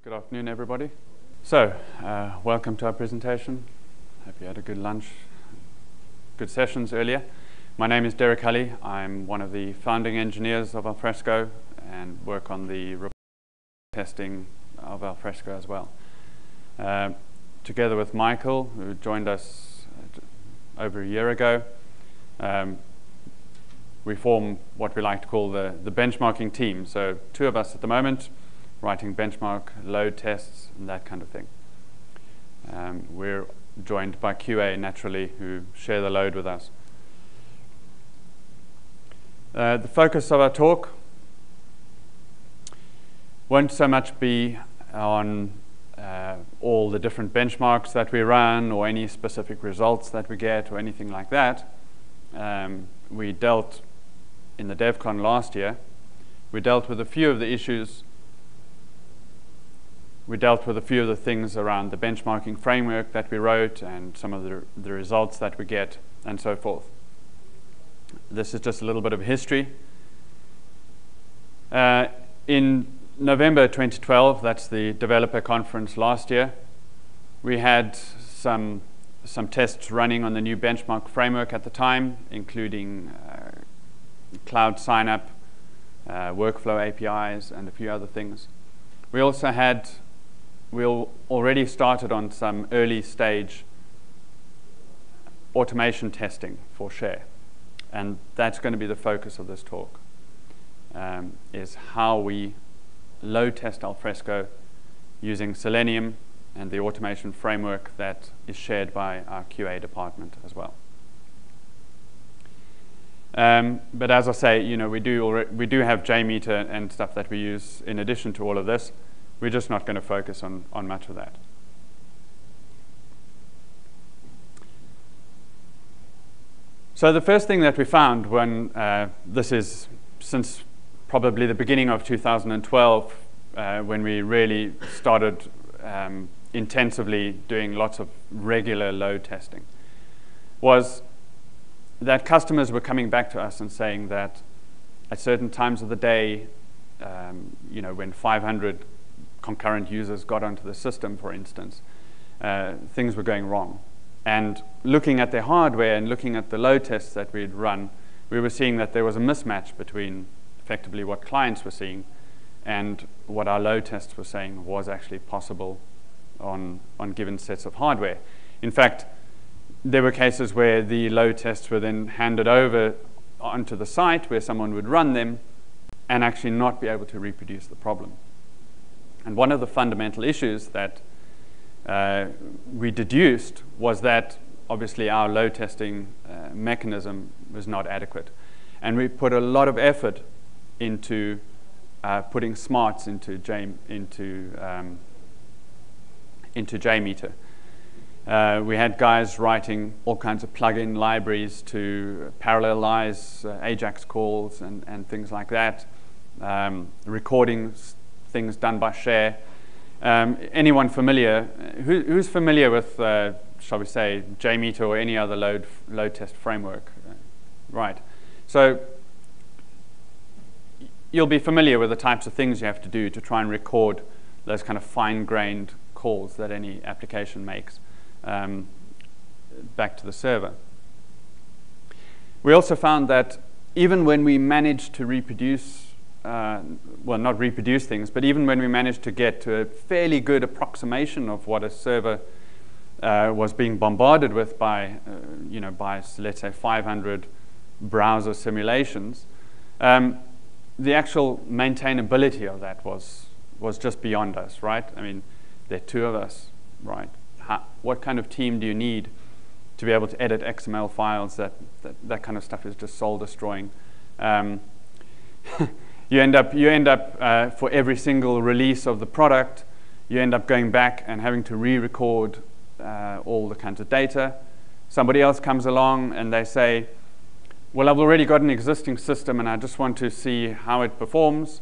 Good afternoon, everybody. So, welcome to our presentation. Hope you had a good lunch, good sessions earlier. My name is Derek Hulley. I'm one of the founding engineers of Alfresco and work on the testing of Alfresco as well. Together with Michael, who joined us over a year ago, we form what we like to call the benchmarking team. So two of us at the moment, writing benchmark, load tests, and that kind of thing. We're joined by QA, naturally, who share the load with us. The focus of our talk won't so much be on all the different benchmarks that we run or any specific results that we get or anything like that. We dealt in the DevCon last year, we dealt with a few of the issues. We dealt with a few of the things around the benchmarking framework that we wrote and some of the results that we get and so forth. This is just a little bit of history. In November 2012, that's the developer conference last year, we had some tests running on the new benchmark framework at the time, including cloud sign-up, workflow APIs, and a few other things. We already started on some early stage automation testing for Share. And that's going to be the focus of this talk, is how we load test Alfresco using Selenium and the automation framework that is shared by our QA department as well. But as I say, we do have JMeter and stuff that we use in addition to all of this. We're just not going to focus on much of that. So the first thing that we found when this is since probably the beginning of 2012, when we really started intensively doing lots of regular load testing, was that customers were coming back to us and saying that at certain times of the day, when 500 concurrent users got onto the system, for instance, things were going wrong. And looking at their hardware and looking at the load tests that we'd run, we were seeing that there was a mismatch between effectively what clients were seeing and what our load tests were saying was actually possible on given sets of hardware. In fact, there were cases where the load tests were then handed over onto the site where someone would run them and actually not be able to reproduce the problem. And one of the fundamental issues that we deduced was that obviously our load testing mechanism was not adequate. And we put a lot of effort into putting smarts into JMeter. We had guys writing all kinds of plugin libraries to parallelize AJAX calls and things like that, recording things done by Share. Anyone familiar? Who's familiar with, shall we say, JMeter or any other load test framework? Right. So you'll be familiar with the types of things you have to do to try and record those kind of fine-grained calls that any application makes back to the server. We also found that even when we managed to reproduce, well, not reproduce things, but even when we managed to get to a fairly good approximation of what a server was being bombarded with by, by let's say 500 browser simulations, the actual maintainability of that was just beyond us, right? I mean, there are two of us, right? What kind of team do you need to be able to edit XML files? That kind of stuff is just soul destroying. You end up for every single release of the product, you end up going back and having to re-record all the kinds of data. Somebody else comes along and they say, well, I've already got an existing system and I just want to see how it performs.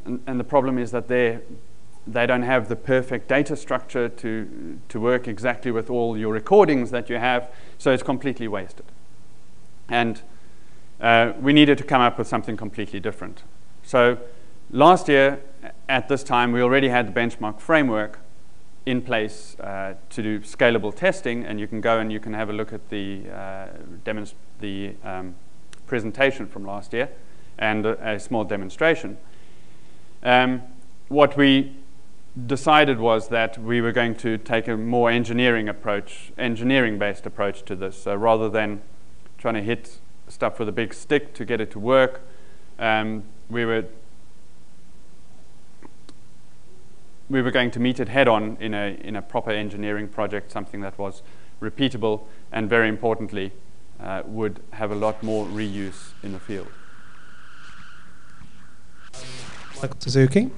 And the problem is that they don't have the perfect data structure to work exactly with all your recordings that you have, so it's completely wasted. And we needed to come up with something completely different. So Last year, at this time, we already had the benchmark framework in place to do scalable testing, and you can go and you can have a look at the presentation from last year and a small demonstration. What we decided was that we were going to take a more engineering-based approach to this. So rather than trying to hit stuff with a big stick to get it to work, we were going to meet it head-on in a proper engineering project, something that was repeatable and, very importantly, would have a lot more reuse in the field. Michael Suzuki,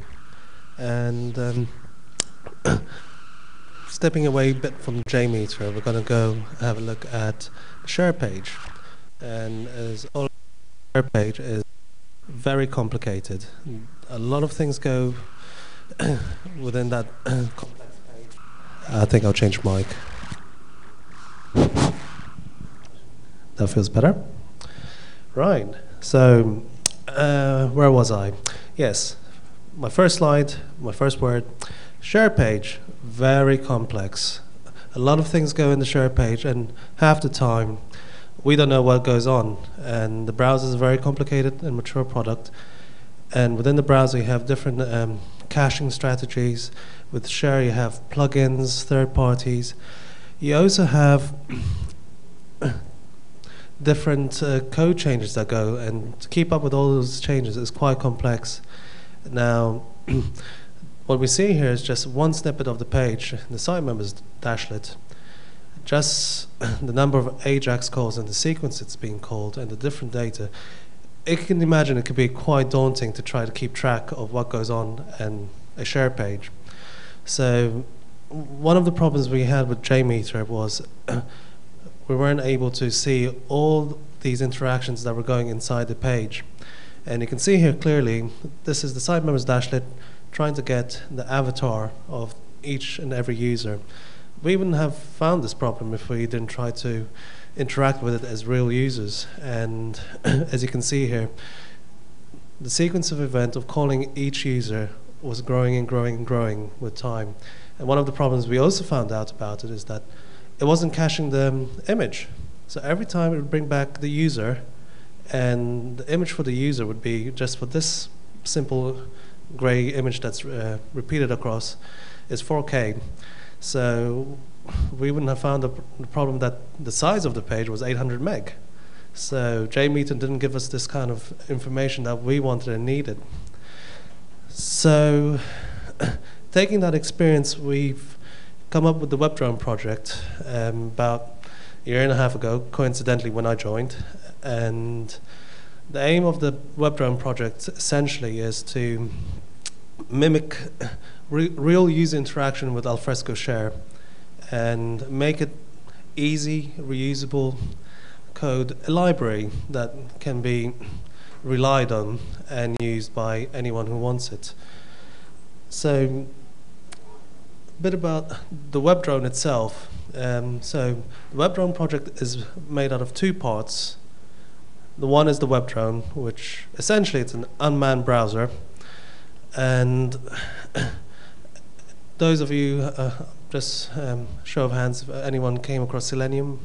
and stepping away a bit from JMeter, we're going to go have a look at the share page. And as all share page is very complicated, a lot of things go within that complex page. I think I'll change mic. That feels better. Right. So where was I? Yes. My first slide, my first word, share page, very complex. A lot of things go in the share page, and half the time we don't know what goes on. And the browser is a very complicated and mature product. And within the browser, you have different caching strategies. With share, you have plugins, third parties. You also have different code changes that go, and to keep up with all those changes is quite complex. Now, what we see here is just one snippet of the page, the site members dashlet. Just the number of AJAX calls and the sequence it's being called and the different data. You can imagine it could be quite daunting to try to keep track of what goes on in a share page. So one of the problems we had with JMeter was we weren't able to see all these interactions that were going inside the page. And you can see here clearly, this is the site members dashlet trying to get the avatar of each and every user. We wouldn't have found this problem if we didn't try to interact with it as real users. And as you can see here, the sequence of event of calling each user was growing and growing and growing with time. And one of the problems we also found out about it is that it wasn't caching the image. So every time it would bring back the user, and the image for the user would be just for this simple gray image that's repeated across is 4K. So we wouldn't have found the problem that the size of the page was 800 meg. So JMeter didn't give us this kind of information that we wanted and needed. So taking that experience, we've come up with the WebDriver project about a year and a half ago, coincidentally when I joined. And the aim of the WebDriver project essentially is to mimic real user interaction with Alfresco share and make it easy, reusable code, a library that can be relied on and used by anyone who wants it. So a bit about the WebDrone itself. So the WebDrone project is made out of two parts. The one is the WebDrone, which essentially it's an unmanned browser. And those of you, just show of hands, if anyone came across Selenium?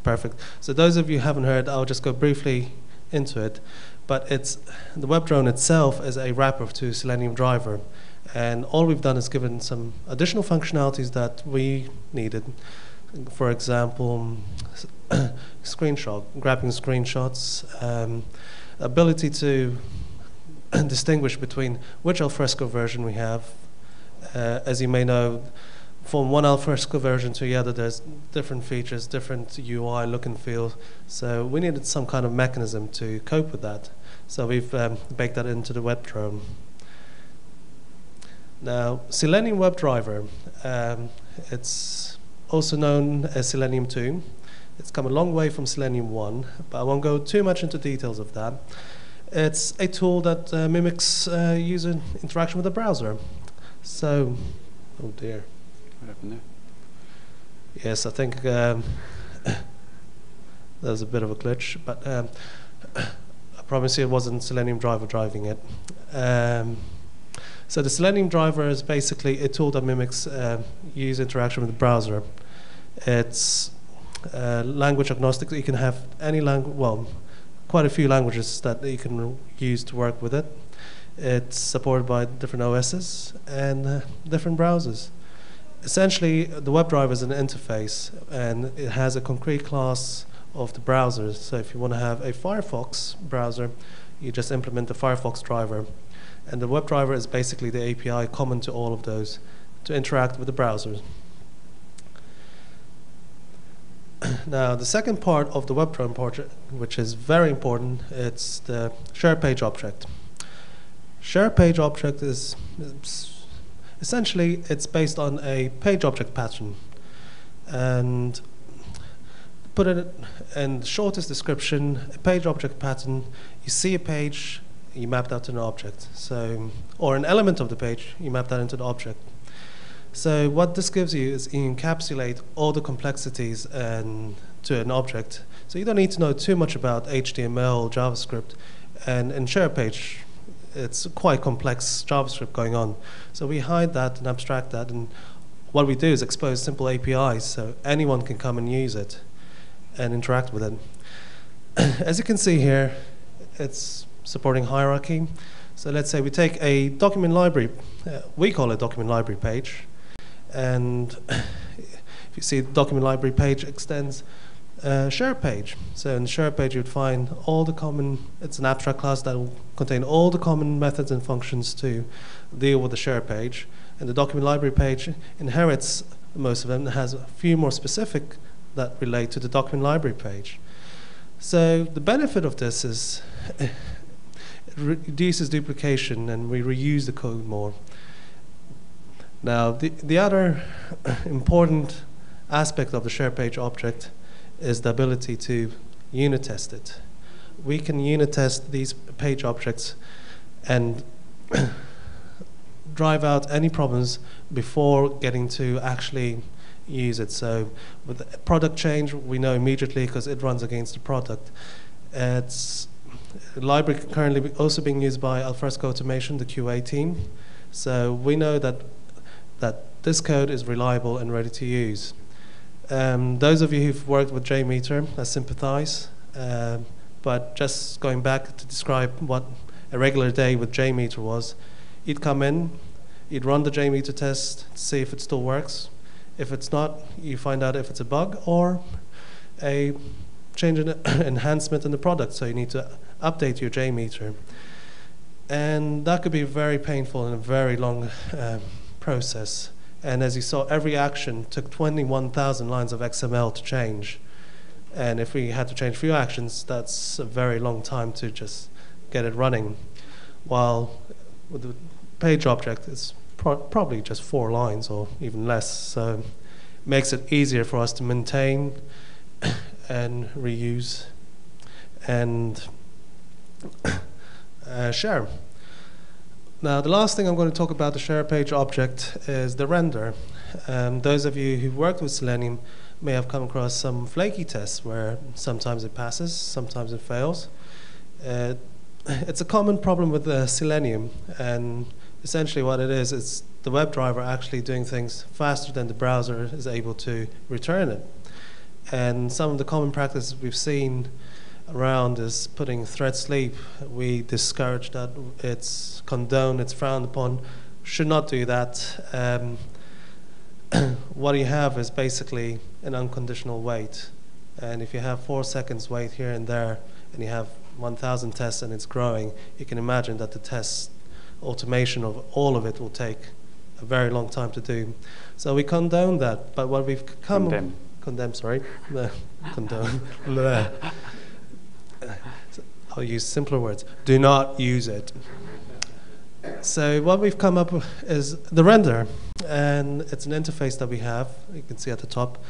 Perfect. So those of you who haven't heard, I'll just go briefly into it. But it's the WebDrone itself is a wrapper to Selenium WebDriver. And all we've done is given some additional functionalities that we needed. For example, grabbing screenshots, ability to distinguish between which Alfresco version we have. As you may know, from one Alfresco version to the other, there's different features, different UI look and feel. So we needed some kind of mechanism to cope with that. So we've baked that into the WebDrone. Now, Selenium WebDriver, it's also known as Selenium 2. It's come a long way from Selenium 1, but I won't go too much into details of that. It's a tool that mimics user interaction with the browser. So, oh dear. What happened there? Yes, I think there's a bit of a glitch, but promise you it wasn't Selenium driver driving it. So the Selenium driver is basically a tool that mimics user interaction with the browser. It's language agnostic, so you can have any language, well, quite a few languages that you can use to work with it. It's supported by different OSs and different browsers. Essentially, the WebDriver is an interface, and it has a concrete class of the browsers. So if you want to have a Firefox browser, you just implement the Firefox driver. And the WebDriver is basically the API common to all of those to interact with the browsers. Now, the second part of the WebDriver project, which is very important, it's the share page object. Share page object is essentially it's based on a page object pattern. And put it in the shortest description, a page object pattern, you see a page, you map that to an object. So, or an element of the page, you map that into the object. So what this gives you is you encapsulate all the complexities to an object. So you don't need to know too much about HTML, JavaScript, and in share page, it's quite complex JavaScript going on. So we hide that and abstract that, and what we do is expose simple APIs so anyone can come and use it and interact with it. As you can see here, it's supporting hierarchy. So let's say we take a document library, we call it document library page, and if you see the document library page extends share page. So in the share page you'd find all the common, it's an abstract class that will contain all the common methods and functions to deal with the share page. And the document library page inherits most of them and has a few more specific that relate to the document library page. So the benefit of this is it reduces duplication and we reuse the code more. Now the other important aspect of the share page object is the ability to unit test it. We can unit test these page objects and drive out any problems before getting to actually use it. So with the product change, we know immediately because it runs against the product. It's a library currently also being used by Alfresco automation, the QA team. So we know that this code is reliable and ready to use. Those of you who've worked with JMeter, I sympathize. But just going back to describe what a regular day with JMeter was, you'd come in, you'd run the JMeter test to see if it still works. If it's not, you find out if it's a bug or a change in enhancement in the product. So you need to update your JMeter. And that could be very painful and a very long process. And as you saw, every action took 21,000 lines of XML to change. And if we had to change a few actions, that's a very long time to just get it running. While with the page object, it's probably just 4 lines or even less. So it makes it easier for us to maintain and reuse and share. Now, the last thing I'm going to talk about the share page object is the render. Those of you who've worked with Selenium may have come across some flaky tests where sometimes it passes, sometimes it fails. It's a common problem with Selenium, and essentially what it is, it's the WebDriver actually doing things faster than the browser is able to return it. And some of the common practices we've seen around is putting thread sleep. We discourage that, it's condoned, it's frowned upon, should not do that. What you have is basically an unconditional wait. And if you have 4 seconds wait here and there, and you have 1,000 tests and it's growing, you can imagine that the test automation of all of it will take a very long time to do. So we condone that, but what we've come... Condemn, sorry. Condone. I'll use simpler words. Do not use it. So what we've come up with is the render, and it's an interface that we have. You can see at the top,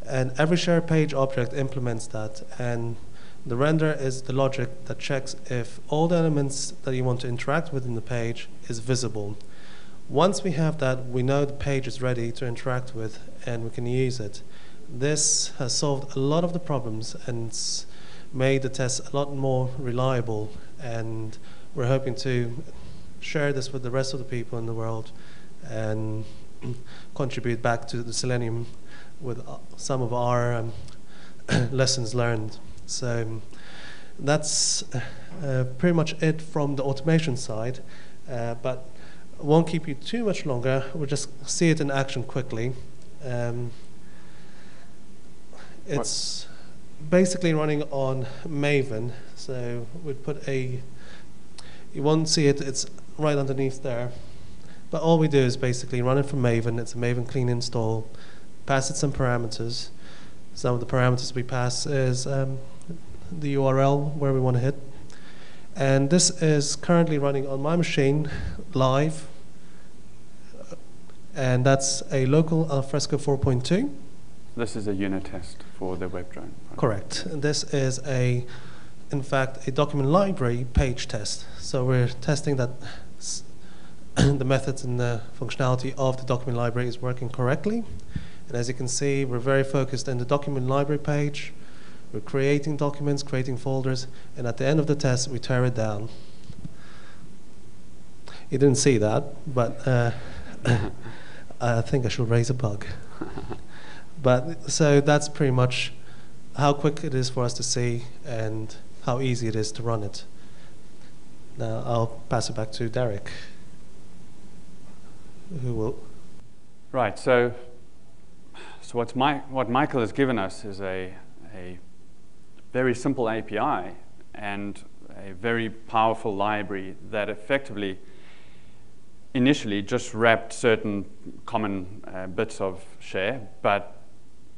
and every share page object implements that. And the render is the logic that checks if all the elements that you want to interact with in the page is visible. Once we have that, we know the page is ready to interact with, and we can use it. This has solved a lot of the problems, and it's made the tests a lot more reliable, and we're hoping to share this with the rest of the people in the world and contribute back to the Selenium with some of our lessons learned. So that's pretty much it from the automation side, but I won't keep you too much longer. We'll just see it in action quickly. It's basically running on Maven, so we'd put you won't see it, it's right underneath there. But all we do is basically run it from Maven. It's a Maven clean install, pass it some parameters. Some of the parameters we pass is the URL where we want to hit. And this is currently running on my machine live, and that's a local Alfresco 4.2. This is a unit test for the WebDriver. Correct. And this is in fact, a document library page test. So we're testing that the methods and the functionality of the document library is working correctly. And as you can see, we're very focused in the document library page. We're creating documents, creating folders, and at the end of the test, we tear it down. You didn't see that, but I think I should raise a bug. But so that's pretty much how quick it is for us to see and how easy it is to run it. Now I'll pass it back to Derek, who will. Right. So what Michael has given us is a very simple API and a very powerful library that effectively initially just wrapped certain common bits of share, but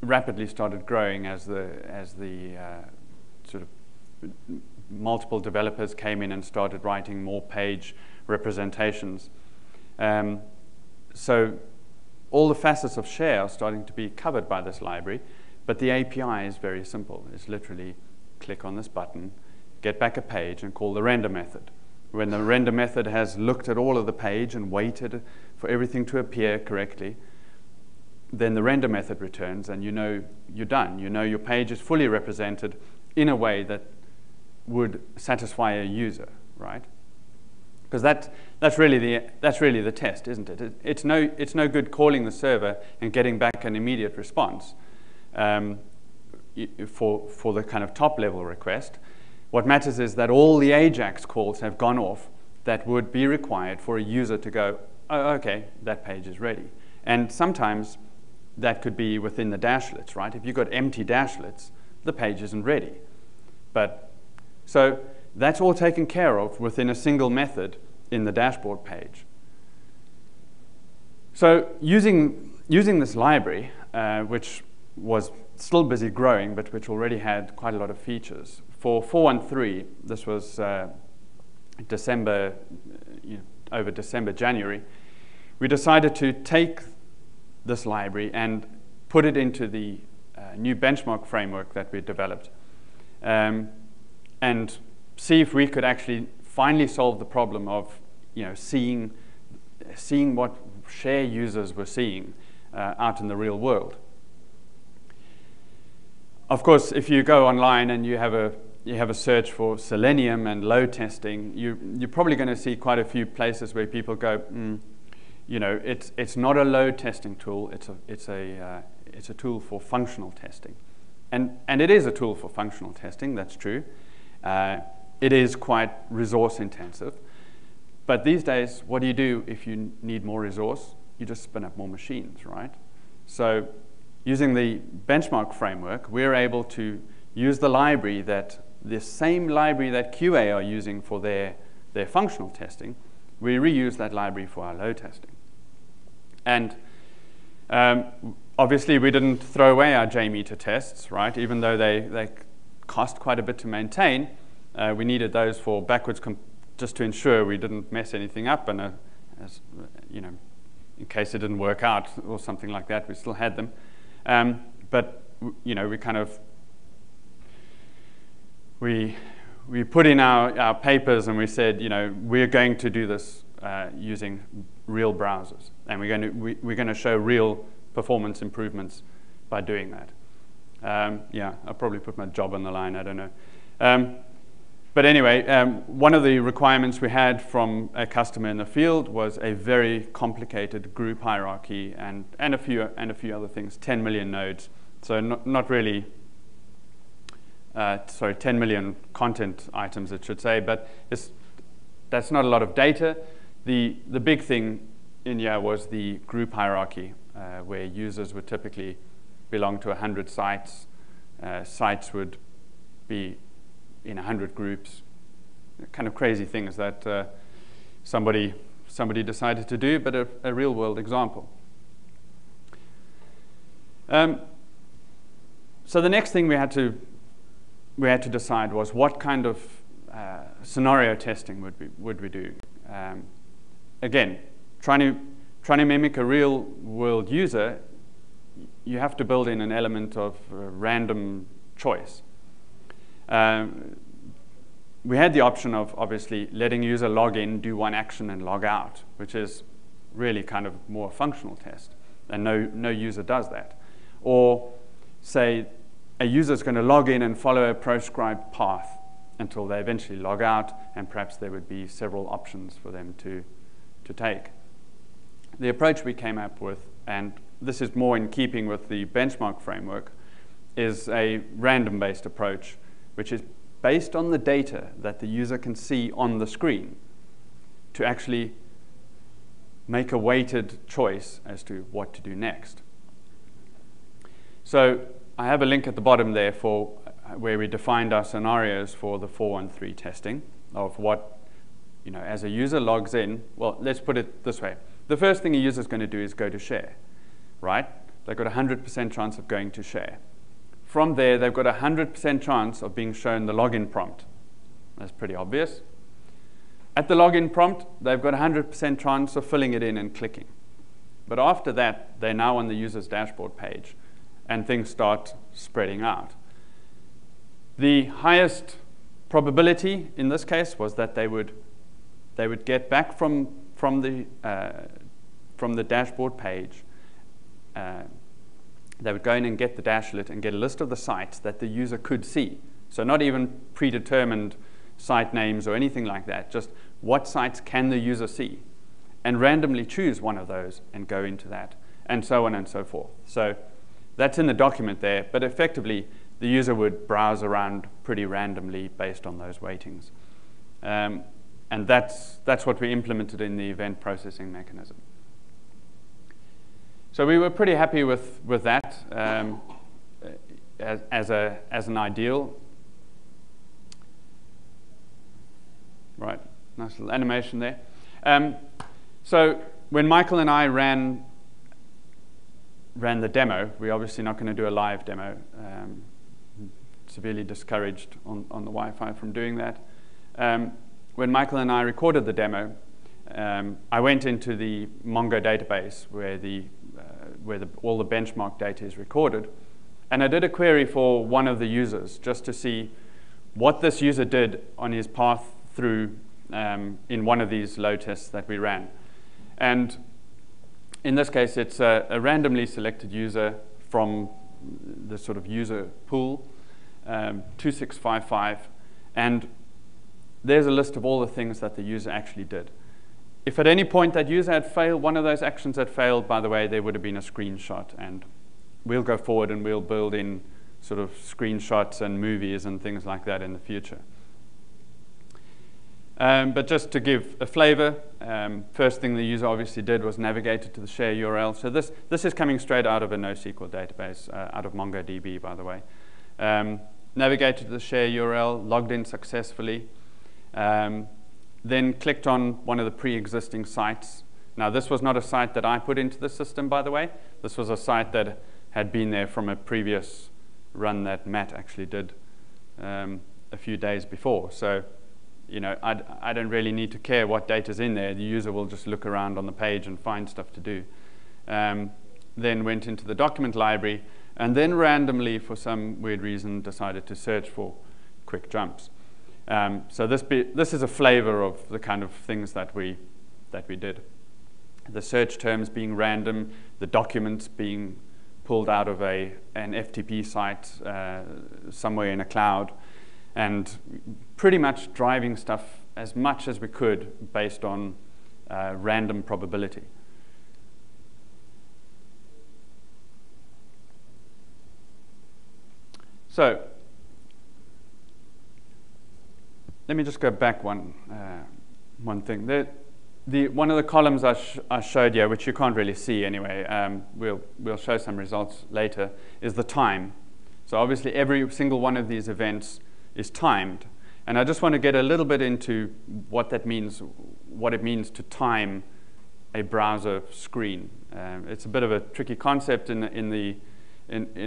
rapidly started growing as the sort of multiple developers came in and started writing more page representations. So all the facets of share are starting to be covered by this library, but the API is very simple. It's literally click on this button, get back a page, and call the render method. When the render method has looked at all of the page and waited for everything to appear correctly, then the render method returns, and you know you're done. You know your page is fully represented in a way that would satisfy a user, right? Because that's really the test, isn't it? It's no good calling the server and getting back an immediate response for the kind of top level request. What matters is that all the AJAX calls have gone off that would be required for a user to go, oh, okay, that page is ready. And sometimes that could be within the dashlets, right? If you've got empty dashlets, the page isn't ready. So that's all taken care of within a single method in the dashboard page. So using this library, which was still busy growing, but which already had quite a lot of features, for 4.1.3, this was December, over December, January, we decided to take this library and put it into the new benchmark framework that we developed, and see if we could actually finally solve the problem of seeing what share users were seeing out in the real world. Of course, if you go online and you have a search for Selenium and load testing, you're probably going to see quite a few places where people go, it's not a load testing tool. It's a tool for functional testing, and it is a tool for functional testing. That's true. It is quite resource intensive. But these days, what do you do if you need more resource? You just spin up more machines, right? So using the benchmark framework, we're able to use the same library that QA are using for their functional testing. We reuse that library for our load testing. And obviously, we didn't throw away our JMeter tests, right? Even though they cost quite a bit to maintain, we needed those for backwards just to ensure we didn't mess anything up, and in case it didn't work out or something like that, we still had them. But we kind of we put in our papers and we said, we're going to do this using real browsers, and we're going to show real performance improvements by doing that. I'll probably put my job on the line. I don't know. But anyway, one of the requirements we had from a customer in the field was a very complicated group hierarchy and a few other things, 10 million nodes. So not really, 10 million content items, it should say, but that's not a lot of data. The big thing in here was the group hierarchy, where users would typically belong to 100 sites. Sites would be in 100 groups, kind of crazy things that somebody decided to do, but a real world example. So the next thing we had to decide was what kind of scenario testing would we do. Again, trying to mimic a real world user, you have to build in an element of random choice. We had the option of obviously letting user log in, do one action, and log out, which is really kind of more a functional test, and no user does that. Or say a user is going to log in and follow a prescribed path until they eventually log out, and perhaps there would be several options for them to take. The approach we came up with, and this is more in keeping with the benchmark framework, is a random-based approach, which is based on the data that the user can see on the screen to actually make a weighted choice as to what to do next. So I have a link at the bottom there for where we defined our scenarios for the 413 testing of what, as a user logs in. Well, let's put it this way. The first thing a user is going to do is go to share, right? They've got a 100% chance of going to share. From there, they've got a 100% chance of being shown the login prompt. That's pretty obvious. At the login prompt, they've got a 100% chance of filling it in and clicking. But after that, they're now on the user's dashboard page, and things start spreading out. The highest probability in this case was that they would get back from the dashboard page. They would go in and get the dashlet and get a list of the sites that the user could see. So not even predetermined site names or anything like that, just what sites can the user see, and randomly choose one of those and go into that, and so on and so forth. So that's in the document there, but effectively the user would browse around pretty randomly based on those weightings. And that's what we implemented in the event processing mechanism. So we were pretty happy with that as an ideal. Right, nice little animation there. So when Michael and I ran the demo, we're obviously not going to do a live demo. Severely discouraged on the Wi-Fi from doing that. When Michael and I recorded the demo, I went into the Mongo database where all the benchmark data is recorded, and I did a query for one of the users just to see what this user did on his path through in one of these load tests that we ran. And in this case, it's a randomly selected user from the sort of user pool, 2655, and there's a list of all the things that the user actually did. If at any point that user had failed, one of those actions had failed, by the way, there would have been a screenshot, and we'll go forward and we'll build in sort of screenshots and movies and things like that in the future. But just to give a flavor, first thing the user obviously did was navigated to the share URL. So this is coming straight out of a NoSQL database, out of MongoDB, by the way. Navigated to the share URL, logged in successfully, then clicked on one of the pre-existing sites. Now, this was not a site that I put into the system, by the way. This was a site that had been there from a previous run that Matt actually did a few days before. So, I don't really need to care what data's in there. The user will just look around on the page and find stuff to do. Then went into the document library, and then randomly, for some weird reason, decided to search for quick jumps. So this is a flavor of the kind of things that we did. The search terms being random, the documents being pulled out of an FTP site somewhere in a cloud, and pretty much driving stuff as much as we could based on random probability. So let me just go back one thing. One of the columns I showed you, which you can't really see anyway, we'll show some results later, is the time. So obviously every single one of these events is timed. And I just want to get a little bit into what that means, what it means to time a browser screen. It's a bit of a tricky concept in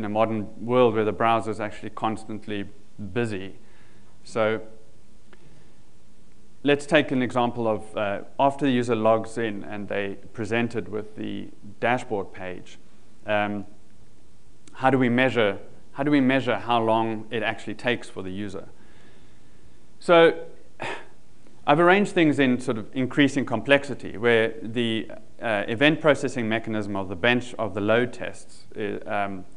a modern world where the browser is actually constantly busy. So let's take an example of after the user logs in and they presented with the dashboard page. How do we measure how long it actually takes for the user? So I've arranged things in sort of increasing complexity, where the event processing mechanism of the bench of the load tests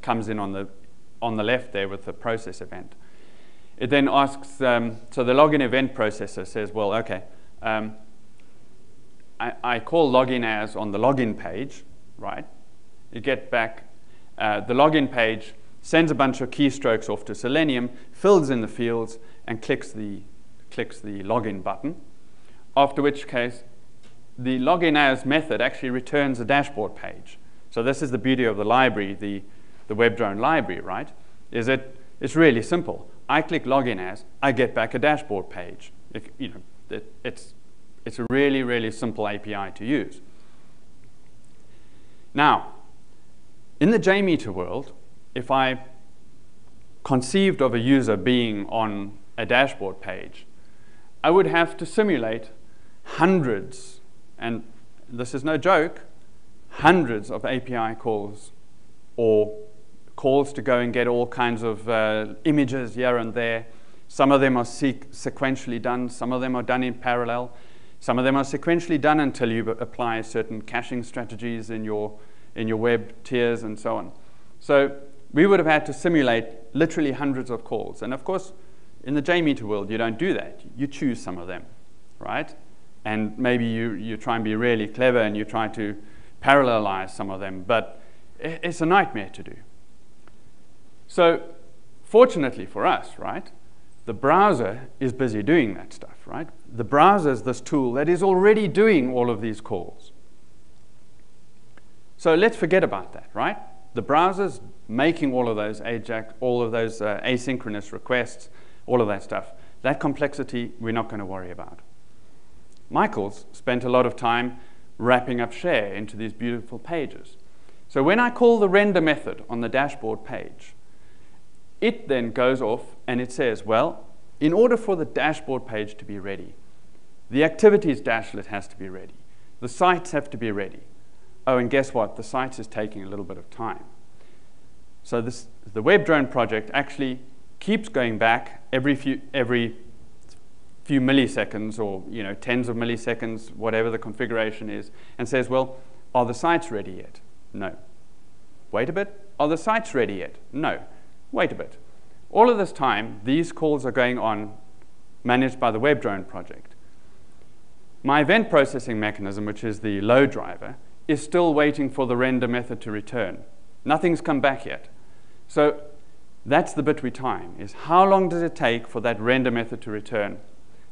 comes in on the left there with the process event. It then asks, so the login event processor says, well, okay, I call login as on the login page, right? You get back the login page, sends a bunch of keystrokes off to Selenium, fills in the fields, and clicks the login button, after which case the login as method actually returns a dashboard page. So this is the beauty of the library, the WebDrone library, right? It's really simple. I click login as, I get back a dashboard page. It's a really, really simple API to use. Now, in the JMeter world, if I conceived of a user being on a dashboard page, I would have to simulate hundreds, and this is no joke, hundreds of API calls or calls to go and get all kinds of images here and there. Some of them are sequentially done, some of them are done in parallel, some of them are sequentially done until you apply certain caching strategies in your web tiers and so on. So we would have had to simulate literally hundreds of calls. And of course, in the JMeter world, you don't do that. You choose some of them, right? And maybe you try and be really clever and you try to parallelize some of them, but it's a nightmare to do. So fortunately for us, right, the browser is busy doing that stuff, right? The browser is this tool that is already doing all of these calls. So let's forget about that, right? The browser's making all of those AJAX, all of those asynchronous requests, all of that stuff. That complexity we're not going to worry about. Michael's spent a lot of time wrapping up share into these beautiful pages. So when I call the render method on the dashboard page, it then goes off and it says, well, in order for the dashboard page to be ready, the activities dashlet has to be ready. The sites have to be ready. Oh, and guess what? The sites is taking a little bit of time. So the WebDrone project actually keeps going back every few milliseconds, or tens of milliseconds, whatever the configuration is, and says, well, are the sites ready yet? No. Wait a bit. Are the sites ready yet? No. Wait a bit. All of this time, these calls are going on, managed by the WebDrone project. My event processing mechanism, which is the load driver, is still waiting for the render method to return. Nothing's come back yet. So that's the bit we time, is how long does it take for that render method to return?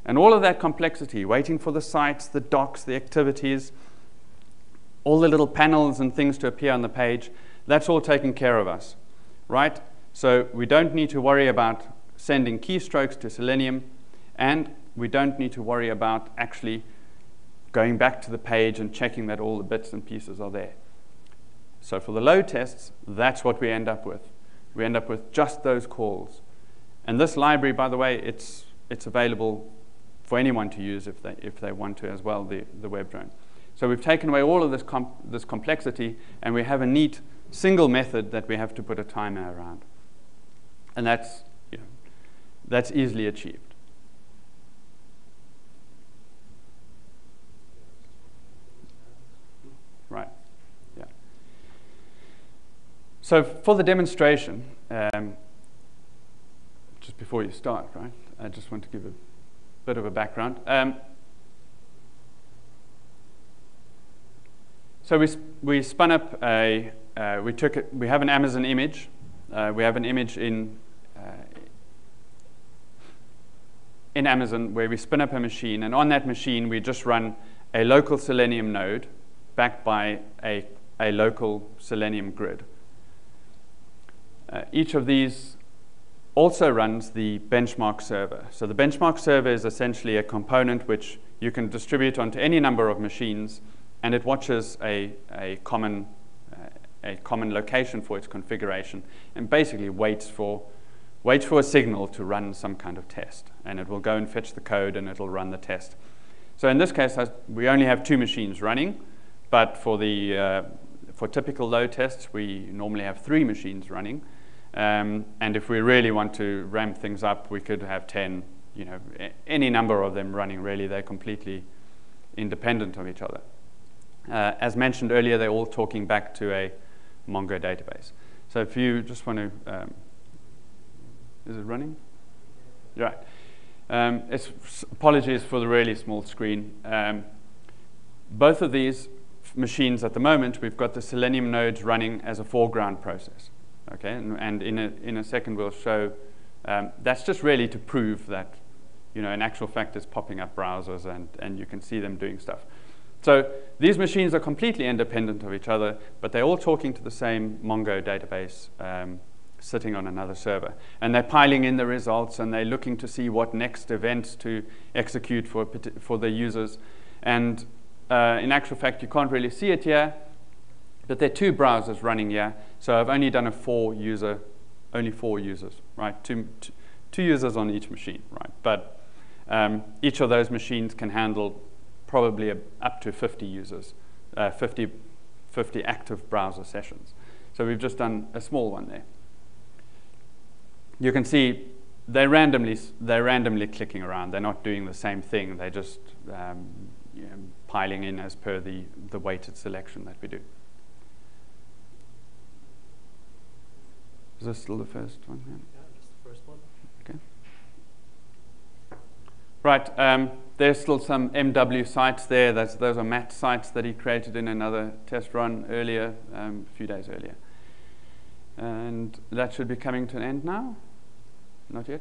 And all of that complexity, waiting for the sites, the docs, the activities, all the little panels and things to appear on the page, that's all taken care of us, right? So we don't need to worry about sending keystrokes to Selenium, and we don't need to worry about actually going back to the page and checking that all the bits and pieces are there. So for the load tests, that's what we end up with. We end up with just those calls. And this library, by the way, it's available for anyone to use if they want to as well, the WebDrone. So we've taken away all of this complexity, and we have a neat single method that we have to put a timer around. And that's easily achieved. Right. Yeah. So for the demonstration, just just before you start, right? I just want to give a bit of a background. So we spun up we have an Amazon image. We have an image in Amazon where we spin up a machine, and on that machine we just run a local Selenium node backed by a local Selenium grid. Each of these also runs the benchmark server. So the benchmark server is essentially a component which you can distribute onto any number of machines, and it watches a common location for its configuration, and basically waits for a signal to run some kind of test, and it will go and fetch the code and it'll run the test. So in this case, we only have 2 machines running, but for typical load tests, we normally have 3 machines running. And if we really want to ramp things up, we could have 10, any number of them running. Really, they're completely independent of each other. As mentioned earlier, they're all talking back to a Mongo database. So if you just want to, is it running? Right. Apologies for the really small screen. Both of these machines at the moment, we've got the Selenium nodes running as a foreground process. Okay, and in a second we'll show that's just really to prove that in actual fact it's popping up browsers and you can see them doing stuff. So these machines are completely independent of each other, but they're all talking to the same Mongo database sitting on another server. And they're piling in the results, and they're looking to see what next events to execute for the users. And in actual fact, you can't really see it here, but there are 2 browsers running here. So I've only done only 4 users, right? Two users on each machine, right? But each of those machines can handle probably up to 50 users, 50 active browser sessions. So we've just done a small one there. You can see they're randomly clicking around. They're not doing the same thing. They're just piling in as per the weighted selection that we do. Is this still the first one? Yeah, just the first one. Okay. Right. There's still some MW sites there. Those are Matt sites that he created in another test run earlier, a few days earlier. And that should be coming to an end now. Not yet.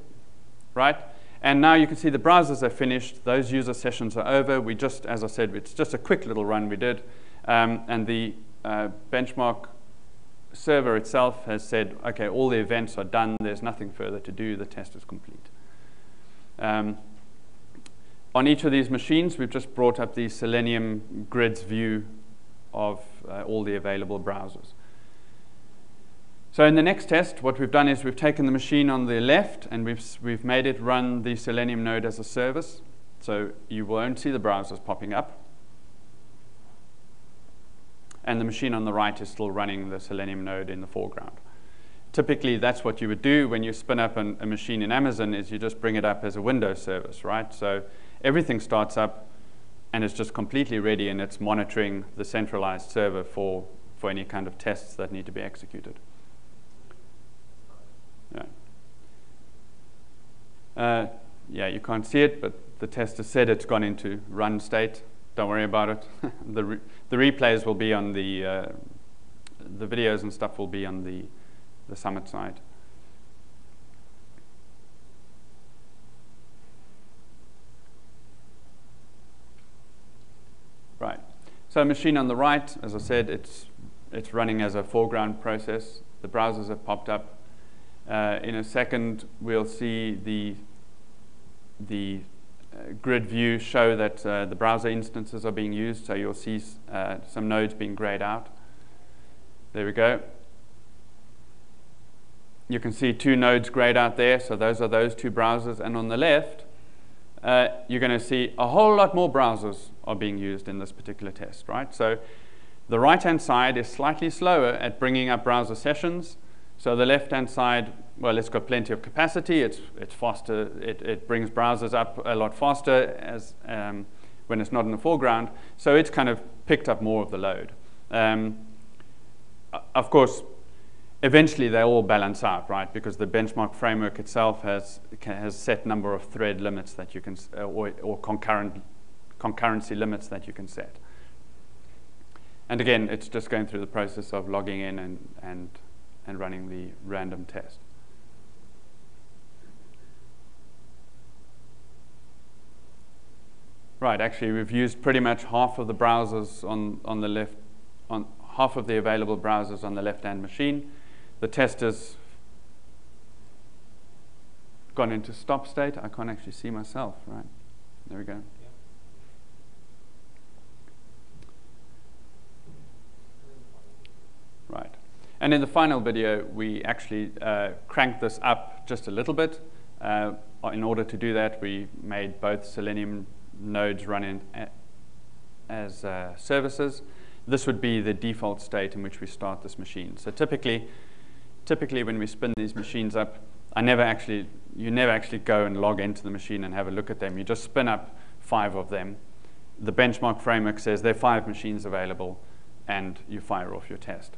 Right. And now you can see the browsers are finished. Those user sessions are over. We just, as I said, it's just a quick little run we did. And the benchmark server itself has said, okay, all the events are done. There's nothing further to do. The test is complete. On each of these machines, we've just brought up the Selenium grids view of all the available browsers. So in the next test, what we've done is we've taken the machine on the left and we've made it run the Selenium node as a service. So you won't see the browsers popping up. And the machine on the right is still running the Selenium node in the foreground. Typically, that's what you would do when you spin up a machine in Amazon, is you just bring it up as a Windows service, right? So everything starts up and it's just completely ready, and it's monitoring the centralized server for any kind of tests that need to be executed. Yeah, you can't see it, but the test has said it's gone into run state. Don't worry about it. The replays will be on the videos and stuff will be on the Summit side. Right. So machine on the right, as I said, it's running as a foreground process. The browsers have popped up. In a second, we'll see the grid view show that the browser instances are being used. So you'll see some nodes being grayed out. There we go. You can see 2 nodes grayed out there. So those are those 2 browsers. And on the left, you're going to see a whole lot more browsers are being used in this particular test, right? So the right-hand side is slightly slower at bringing up browser sessions. So the left-hand side, well, it's got plenty of capacity. It's faster. It brings browsers up a lot faster as when it's not in the foreground. So it's kind of picked up more of the load. Of course, eventually they all balance out, right? Because the benchmark framework itself has set number of thread limits that you can, or concurrency limits that you can set. And again, it's just going through the process of logging in and running the random test. Right, actually, we've used pretty much half of the browsers on the left, on half of the available browsers on the left-hand machine. The test has gone into stop state. I can't actually see myself, right? There we go. Right. And in the final video, we actually cranked this up just a little bit. In order to do that, we made both Selenium nodes run as services. This would be the default state in which we start this machine. So typically when we spin these machines up, you never actually go and log into the machine and have a look at them. You just spin up 5 of them. The benchmark framework says there are 5 machines available, and you fire off your test.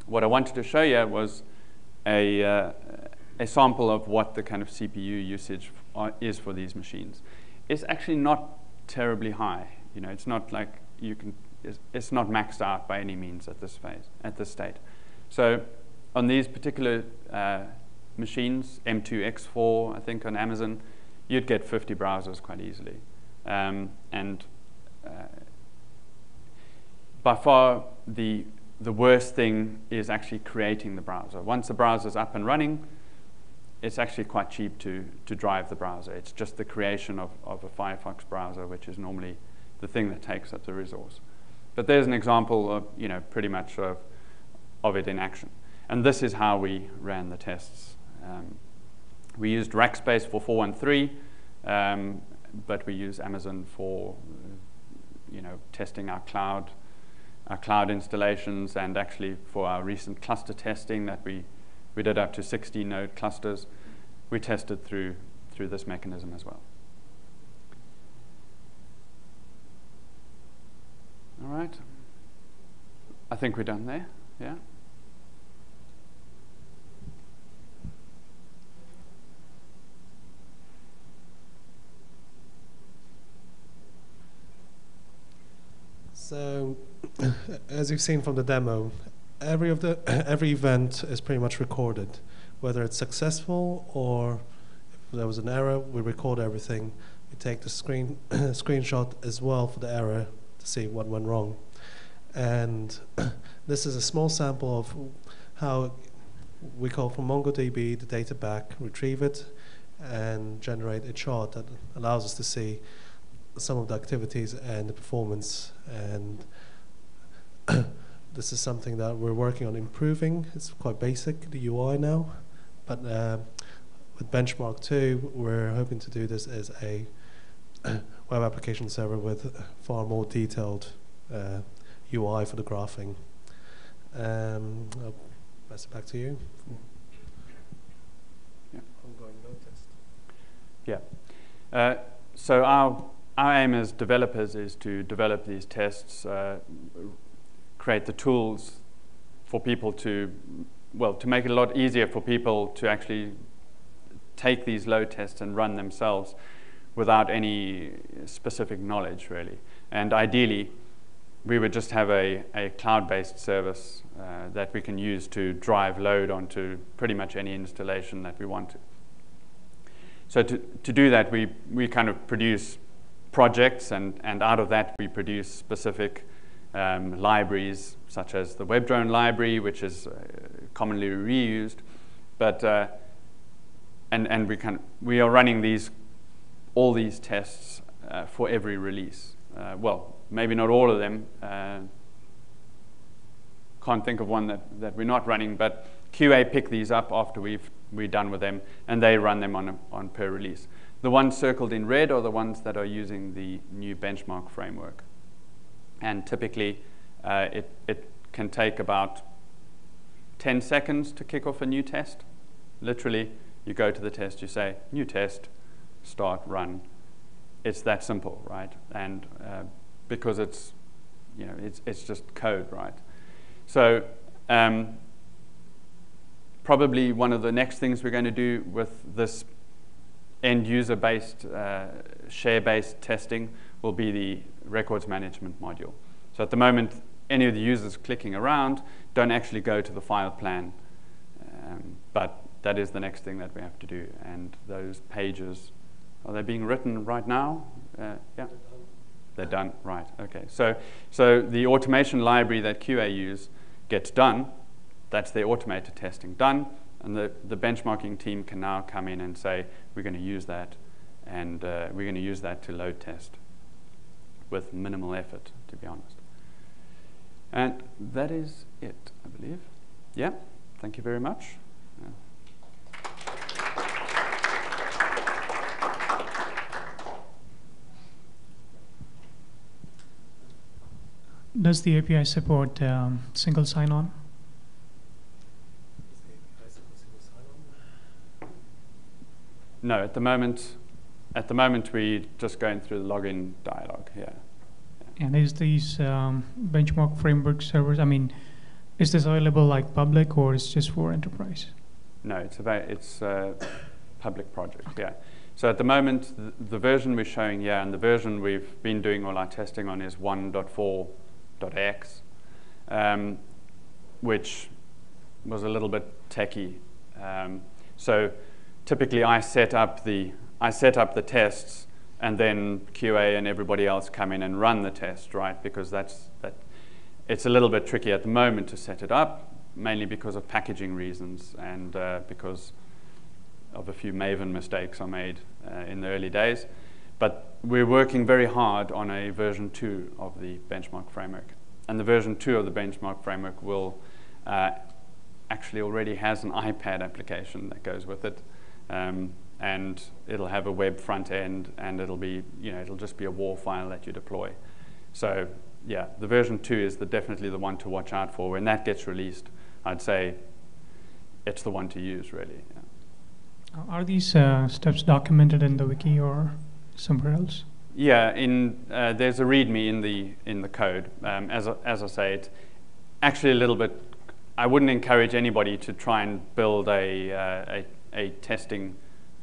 What I wanted to show you was a sample of what the kind of CPU usage is for these machines. It's actually not terribly high. You know, it's not like you can. It's not maxed out by any means at this state. So on these particular machines, M2, X4, I think on Amazon, you'd get 50 browsers quite easily. And by far the worst thing is actually creating the browser. Once the browser's up and running, it's actually quite cheap to drive the browser. It's just the creation of a Firefox browser, which is normally the thing that takes up the resource. But there's an example of, you know, pretty much of it in action. And this is how we ran the tests. We used Rackspace for 413, but we use Amazon for, you know, testing our cloud installations, and actually for our recent cluster testing that we did up to 60 node clusters. We tested through this mechanism as well. All right. I think we're done there. Yeah. So, as you've seen from the demo, every event is pretty much recorded, whether it's successful or if there was an error. We record everything. We take the screenshot as well for the error to see what went wrong. And this is a small sample of how we call from MongoDB the data back, retrieve it, and generate a chart that allows us to see some of the activities and the performance. And this is something that we're working on improving. It's quite basic, the UI now, but with Benchmark 2, we're hoping to do this as a web application server with far more detailed UI for the graphing. I'll pass it back to you. Yeah. Ongoing load test. Yeah. So our aim as developers is to develop these tests, create the tools for people to make it a lot easier for people to actually take these load tests and run themselves without any specific knowledge, really. And ideally, we would just have a cloud-based service that we can use to drive load onto pretty much any installation that we want to. So to do that, we kind of produce projects, and out of that we produce specific libraries, such as the WebDrone library, which is commonly reused. But and we are running all these tests for every release. Well, maybe not all of them. Can't think of one that we're not running, but QA pick these up after we're done with them, and they run them on per release. The ones circled in red are the ones that are using the new benchmark framework. And typically, it can take about 10 seconds to kick off a new test. Literally, you go to the test, you say, new test, start, run. It's that simple, right? And because it's just code, right? So probably one of the next things we're going to do with this end-user-based, share-based testing will be the records management module. So at the moment, any of the users clicking around don't actually go to the file plan, but that is the next thing that we have to do. And those pages, are they being written right now? Yeah, they're done. Right. Okay. So the automation library that QA use gets done. That's their automated testing done, and the benchmarking team can now come in and say we're going to use that, and we're going to use that to load test with minimal effort, to be honest. And that is it, I believe. Yeah. Thank you very much. Does the API support single sign-on? No, at the moment we're just going through the login dialog. Yeah. And is these benchmark framework servers? I mean, is this available like public or is just for enterprise? No, it's a public project. Okay. Yeah. So at the moment, the version we're showing here and the version we've been doing all our testing on is 1.4.x, which was a little bit techy. So typically, I set up the tests, and then QA and everybody else come in and run the test, right? Because it's a little bit tricky at the moment to set it up, mainly because of packaging reasons and because of a few Maven mistakes I made in the early days. But we're working very hard on a version 2 of the benchmark framework. And the version 2 of the benchmark framework will actually already has an iPad application that goes with it. And it'll have a web front end, and it'll just be a WAR file that you deploy. So yeah, the version 2 is definitely the one to watch out for. When that gets released, I'd say it's the one to use, really. Yeah. Are these steps documented in the wiki or somewhere else? Yeah, there's a README in the code. As I say, it's actually a little bit. I wouldn't encourage anybody to try and build a testing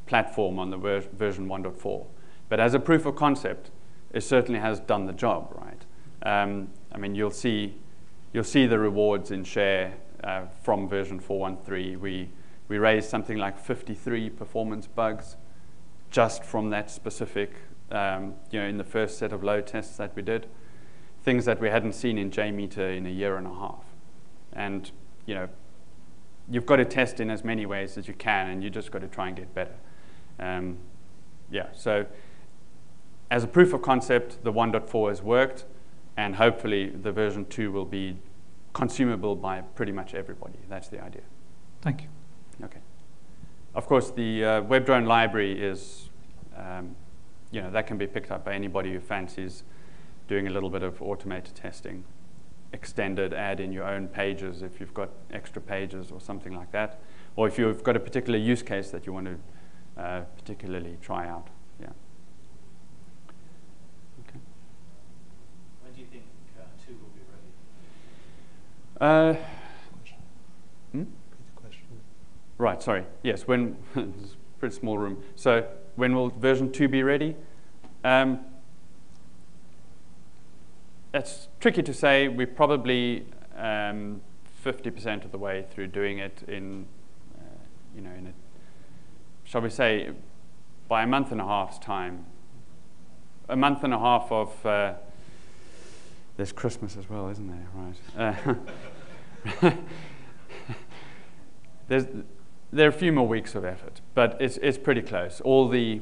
platform on the version 1.4. But as a proof of concept, it certainly has done the job, right? I mean, you'll see the rewards in share from version 4.1.3. We raised something like 53 performance bugs just from that specific, in the first set of load tests that we did. Things that we hadn't seen in JMeter in a year and a half. And, you've got to test in as many ways as you can, and you just got to try and get better. So as a proof of concept, the 1.4 has worked, and hopefully the version 2 will be consumable by pretty much everybody. That's the idea. Thank you. Okay. Of course, the WebDrone library is, that can be picked up by anybody who fancies doing a little bit of automated testing. Extended, add in your own pages if you've got extra pages or something like that. Or if you've got a particular use case that you want to particularly try out. Yeah. Okay. When do you think 2 will be ready? Right, sorry. Yes, when it's a pretty small room. So when will version 2 be ready? It's tricky to say. We're probably 50% of the way through doing it in shall we say, by a month and a half's time. A month and a half of, there's Christmas as well, isn't there? Right. There are a few more weeks of effort, but it's pretty close. All the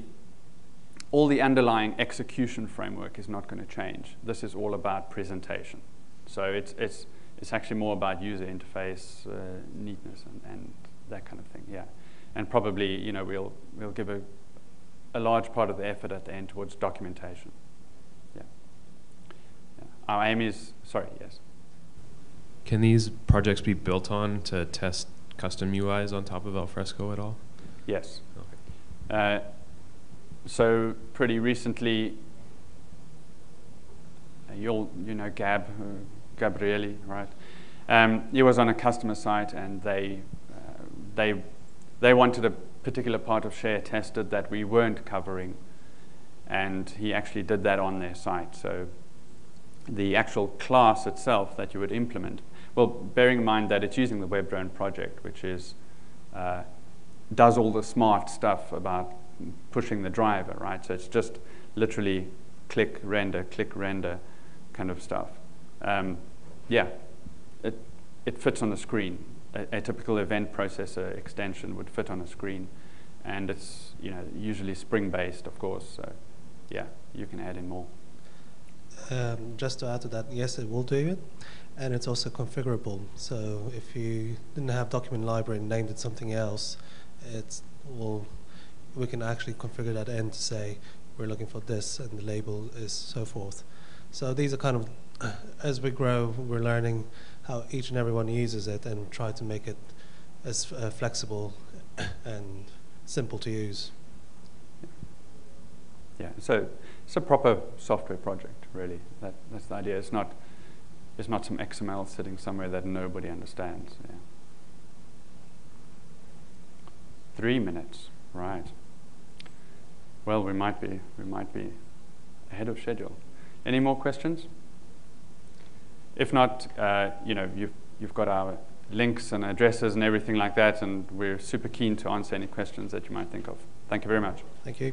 underlying execution framework is not going to change. This is all about presentation. So it's actually more about user interface, neatness, and that kind of thing. Yeah, and probably we'll give a large part of the effort at the end towards documentation. Yeah. Our aim is yes. Can these projects be built on to test custom UIs on top of Alfresco at all? Yes. Okay. So pretty recently, you know Gabriele, right? He was on a customer site, and they they wanted a particular part of share tested that we weren't covering, and he actually did that on their site. So the actual class itself that you would implement, well, bearing in mind that it's using the WebDrone project, which is does all the smart stuff about pushing the driver, right? So it's just literally click, render kind of stuff. Yeah, it fits on the screen. A typical event processor extension would fit on a screen, and it's usually Spring-based, of course. So yeah, you can add in more. Just to add to that, yes, it will do it, and it's also configurable. So if you didn't have document library and named it something else, we can actually configure that end to say we're looking for this, and the label is so forth. So these are kind of, as we grow, we're learning how each and everyone uses it and try to make it as flexible and simple to use. Yeah, so it's a proper software project, really. That's the idea. It's not some XML sitting somewhere that nobody understands. Yeah. 3 minutes, right? Well, we might be ahead of schedule. Any more questions? If not, you've got our links and addresses and everything like that, and we're super keen to answer any questions that you might think of. Thank you very much. Thank you.